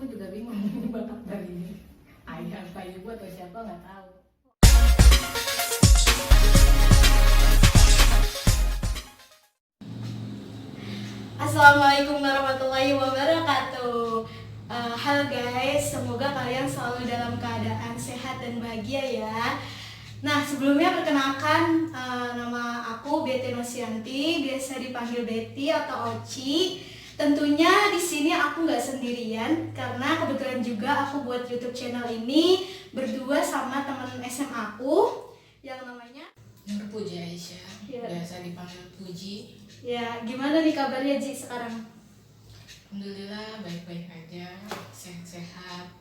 Aku juga bingung ini bakat dari ayah apa ibu atau siapa nggak tahu. Assalamualaikum warahmatullahi wabarakatuh. Halo guys, semoga kalian selalu dalam keadaan sehat dan bahagia ya. Nah, sebelumnya perkenalkan, nama aku Betty Nosianti, biasa dipanggil Betty atau Oci. Tentunya di sini aku nggak sendirian karena kebetulan juga aku buat YouTube channel ini berdua sama teman SMA aku yang namanya Nur Puji Aisyah, Ya. biasa dipanggil Puji. Ya. Gimana nih kabarnya Ji sekarang? Alhamdulillah baik-baik aja, sehat-sehat.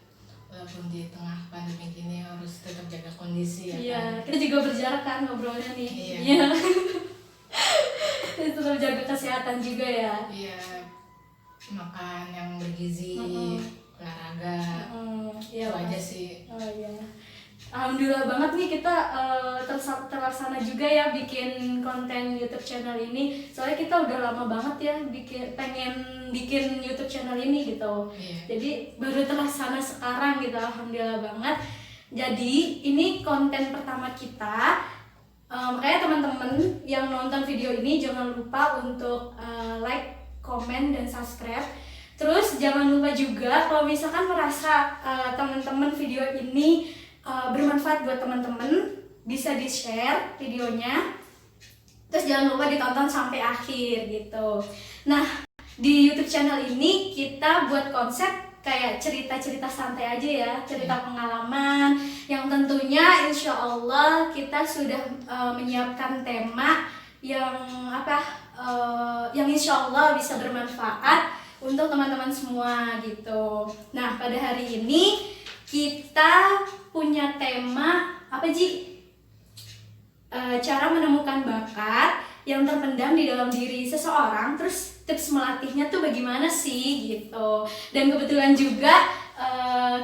Walaupun di tengah pandemi gini harus tetap jaga kondisi ya Iya, kan. kita juga berjarak kan ngobrolnya nih. Iya. Tetap jaga kesehatan juga ya. Iya, makan yang bergizi, olahraga, Iya itu aja Mas. sih. Oh iya. Alhamdulillah banget nih kita terlaksana juga ya bikin konten YouTube channel ini. Soalnya kita udah lama banget ya pengen bikin YouTube channel ini gitu. Iya. Jadi baru terlaksana sekarang gitu, alhamdulillah banget. Jadi ini konten pertama kita. Makanya teman-teman yang nonton video ini jangan lupa untuk like, komen, dan subscribe. Terus jangan lupa juga kalau misalkan merasa teman-teman video ini bermanfaat buat teman-teman, bisa di-share videonya. Terus jangan lupa ditonton sampai akhir gitu. Nah, di YouTube channel ini kita buat konsep kayak cerita-cerita santai aja ya, cerita pengalaman yang tentunya insya Allah kita sudah menyiapkan tema yang yang insya Allah bisa bermanfaat untuk teman-teman semua gitu. Nah, pada hari ini kita punya tema apa Ji? Cara menemukan bakat yang terpendam di dalam diri seseorang, terus tips melatihnya tuh bagaimana sih gitu. Dan kebetulan juga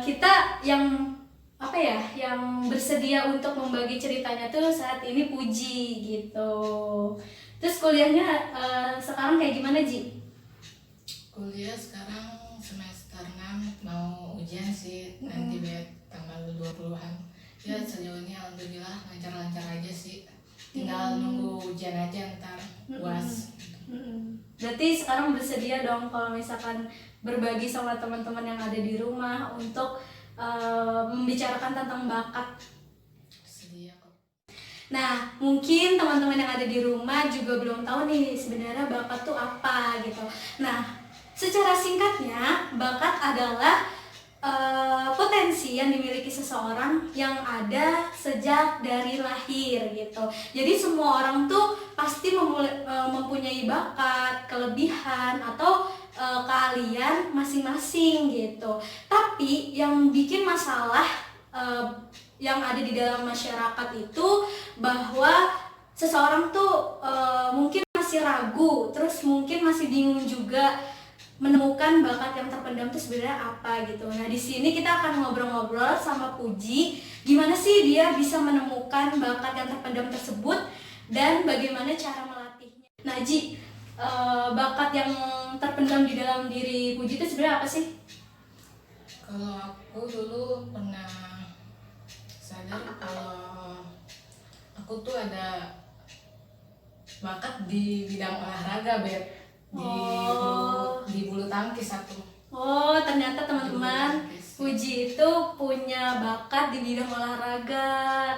kita yang yang bersedia untuk membagi ceritanya tuh saat ini Puji gitu. Terus kuliahnya sekarang kayak gimana Ji? Kuliah sekarang semester 6, mau ujian sih nanti tanggal 20-an. Ya sejauh ini alhamdulillah lancar-lancar aja sih. Tinggal nunggu ujian aja ntar UAS. Berarti sekarang bersedia dong kalau misalkan berbagi sama teman-teman yang ada di rumah untuk membicarakan tentang bakat. Sedia kok. Nah, mungkin teman-teman yang ada di rumah juga belum tahu nih sebenarnya bakat tuh apa gitu. Nah, secara singkatnya, bakat adalah potensi yang dimiliki seseorang yang ada sejak dari lahir gitu. Jadi semua orang tuh pasti mempunyai bakat, kelebihan atau keahlian masing-masing gitu. Tapi yang bikin masalah yang ada di dalam masyarakat itu bahwa seseorang tuh mungkin masih ragu, terus mungkin masih bingung juga menemukan bakat yang terpendam itu sebenarnya apa gitu. Nah, di sini kita akan ngobrol-ngobrol sama Puji, gimana sih dia bisa menemukan bakat yang terpendam tersebut dan bagaimana cara melatihnya. Nah, Ji, bakat yang terpendam di dalam diri Puji itu sebenarnya apa sih? Kalau aku dulu pernah sadar kalau aku tuh ada bakat di bidang olahraga, Beb. Di bulu tangkis aku. Oh, ternyata teman-teman, Di bulu tangkis. Puji itu punya bakat di bidang olahraga.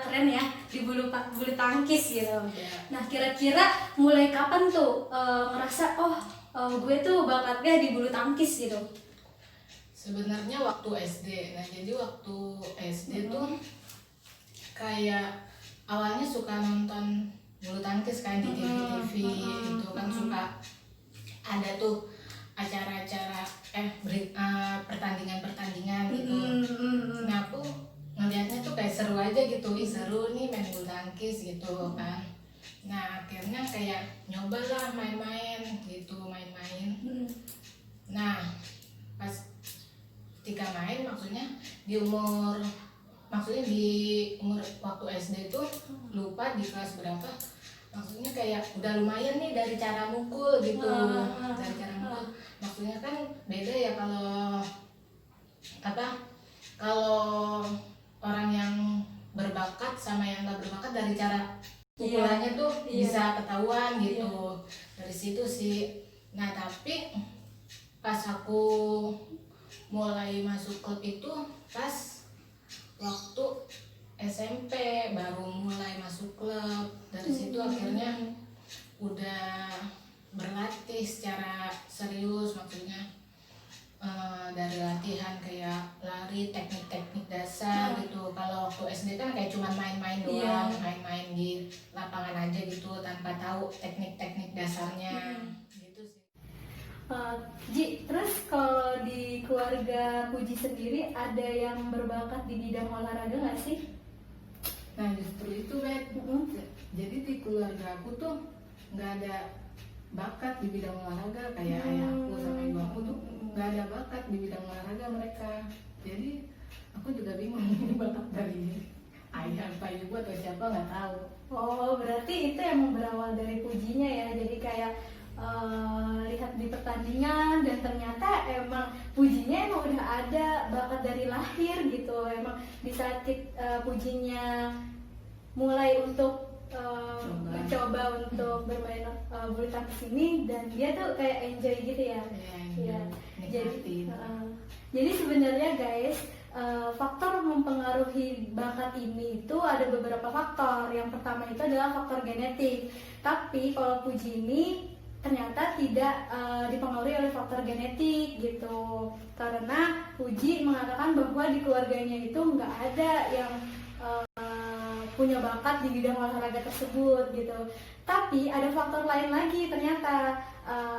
Keren ya, di bulu tangkis gitu. Ya. Nah, kira-kira mulai kapan tuh ngerasa gue tuh bakatnya di bulu tangkis gitu? Sebenarnya waktu SD. Nah, jadi waktu SD tuh kayak awalnya suka nonton bulu tangkis kan di TV-TV itu kan suka ada tuh acara-acara pertandingan-pertandingan gitu. Nah, aku ngeliatnya tuh kayak seru aja gitu. Ih, seru nih main bulu tangkis gitu kan. Nah, akhirnya kayak nyobalah main-main gitu, main-main. Nah, pas ketika main maksudnya di umur waktu SD tuh lupa di kelas berapa, maksudnya kayak udah lumayan nih dari cara mukul gitu. Dari cara mukul maksudnya kan beda ya kalau apa kalau orang yang berbakat sama yang nggak berbakat dari cara pukulannya tuh bisa ketahuan gitu. Dari situ sih. Nah tapi pas aku mulai masuk klub itu pas waktu SMP baru mulai masuk klub. Dari situ akhirnya udah berlatih secara serius, maksudnya dari latihan kayak lari, teknik-teknik dasar gitu. Kalau waktu SD kan kayak cuma main-main doang, main-main di lapangan aja gitu tanpa tahu teknik-teknik dasarnya gitu sih. Ji, terus kalau di keluarga Puji sendiri ada yang berbakat di bidang olahraga nggak sih? Nah justru itu Bet, jadi di keluarga aku tuh nggak ada bakat di bidang olahraga kayak ayahku sama ibu aku tuh nggak ada bakat di bidang olahraga mereka. Jadi aku juga bingung ini bakat dari ayah apa ibu atau siapa nggak tahu. Oh, berarti itu yang berawal dari Pujinya ya. Jadi kayak lihat di pertandingan dan ternyata emang Pujinya emang udah ada bakat dari lahir gitu. Emang di saat Pujinya mulai untuk mencoba untuk bermain bulu tangkis ini, dan dia tuh kayak enjoy gitu ya. Iya. Jadi sebenarnya guys, faktor mempengaruhi bakat ini itu ada beberapa faktor. Yang pertama itu adalah faktor genetik. Tapi kalau Puji ini ternyata tidak dipengaruhi oleh faktor genetik gitu. Karena Puji mengatakan bahwa di keluarganya itu nggak ada yang punya bakat di bidang olahraga tersebut gitu. Tapi ada faktor lain lagi ternyata,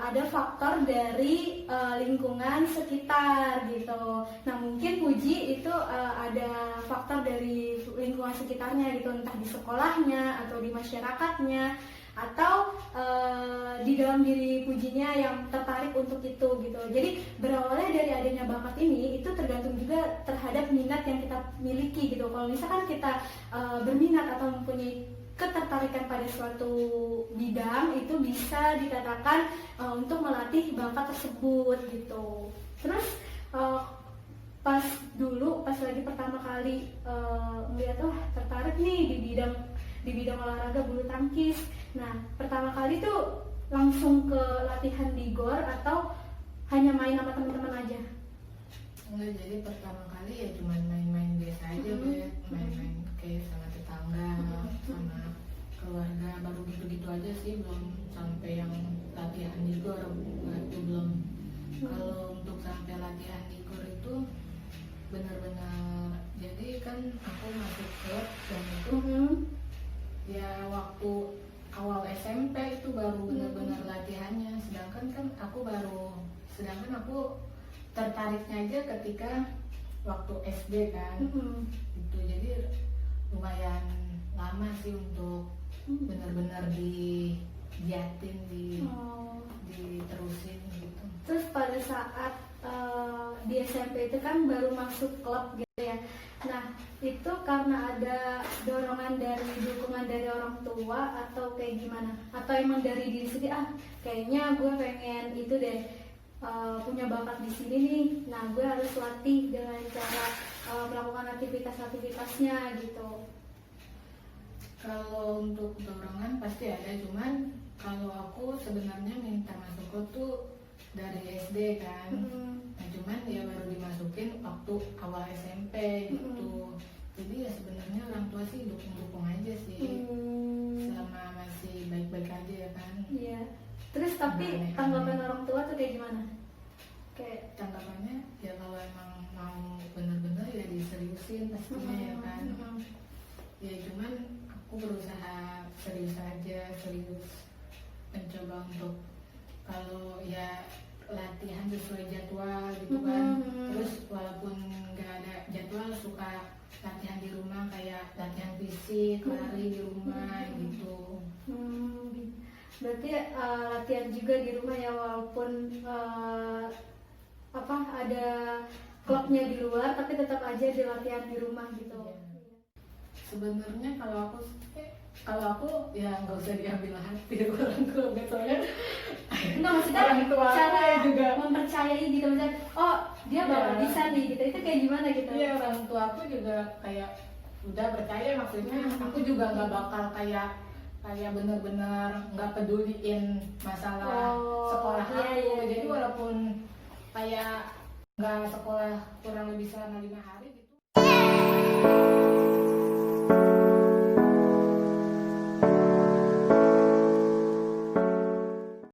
ada faktor dari lingkungan sekitar gitu. Nah mungkin Puji itu ada faktor dari lingkungan sekitarnya gitu, entah di sekolahnya atau di masyarakatnya, atau di dalam diri Pujinya yang tertarik untuk itu gitu. Jadi berawalnya dari adanya bakat ini itu tergantung juga terhadap minat yang kita miliki gitu. Kalau misalkan kita berminat atau mempunyai ketertarikan pada suatu bidang, itu bisa dikatakan untuk melatih bakat tersebut gitu. Terus pas lagi pertama kali melihat tertarik nih di bidang olahraga bulu tangkis. Nah, pertama kali tuh langsung ke latihan di GOR atau hanya main sama teman-teman aja? Enggak, jadi pertama kali ya cuma main-main biasa aja, main-main kayak sama tetangga, sama keluarga, baru gitu-gitu aja sih, belum sampai yang latihan di GOR, itu belum. Kalau untuk sampai latihan di GOR itu benar-benar, jadi kan aku masuk klub dan itu ya waktu awal SMP itu baru benar-benar latihannya, sedangkan aku tertariknya aja ketika waktu SD kan. Itu jadi lumayan lama sih untuk benar-benar digiatin, diterusin gitu. Terus pada saat di SMP itu kan baru masuk klub gitu ya. Nah itu karena ada dukungan dari orang tua atau kayak gimana? Atau emang dari diri sendiri, kayaknya gue pengen itu deh, punya bakat di sini nih. Nah gue harus latih dengan cara melakukan aktivitas-aktivitasnya gitu. Kalau untuk dorongan pasti ada, cuman kalau aku sebenarnya minta masuk klub tuh dari SD kan. Nah cuman ya baru dimasukin waktu awal SMP gitu. Jadi ya sebenarnya orang tua sih dukung-dukung aja sih, selama masih baik-baik aja ya kan. Iya. Terus tapi tanggapan orang tua tuh kayak gimana? Kayak tanggapannya ya kalau emang mau bener-bener ya diseriusin pastinya ya kan. Ya cuman aku berusaha serius mencoba untuk kalau ya latihan sesuai jadwal gitu kan. Terus walaupun nggak ada jadwal suka latihan di rumah, kayak latihan fisik, lari di rumah gitu. Berarti latihan juga di rumah ya, walaupun ada klubnya di luar tapi tetap aja di latihan di rumah gitu. Sebenarnya kalau aku ya nggak usah diambil hati orang tua, soalnya Enggak, maksudnya orang tua cara juga mempercayai gitu, misalnya oh dia bakal Iya. bisa nih gitu, itu kayak gimana gitu? iya, orang tua aku juga kayak udah percaya, maksudnya aku juga nggak bakal kayak bener-bener nggak peduliin masalah Oh, sekolah iya, aku. iya, Jadi iya. walaupun kayak nggak sekolah kurang lebih selama 5 hari gitu.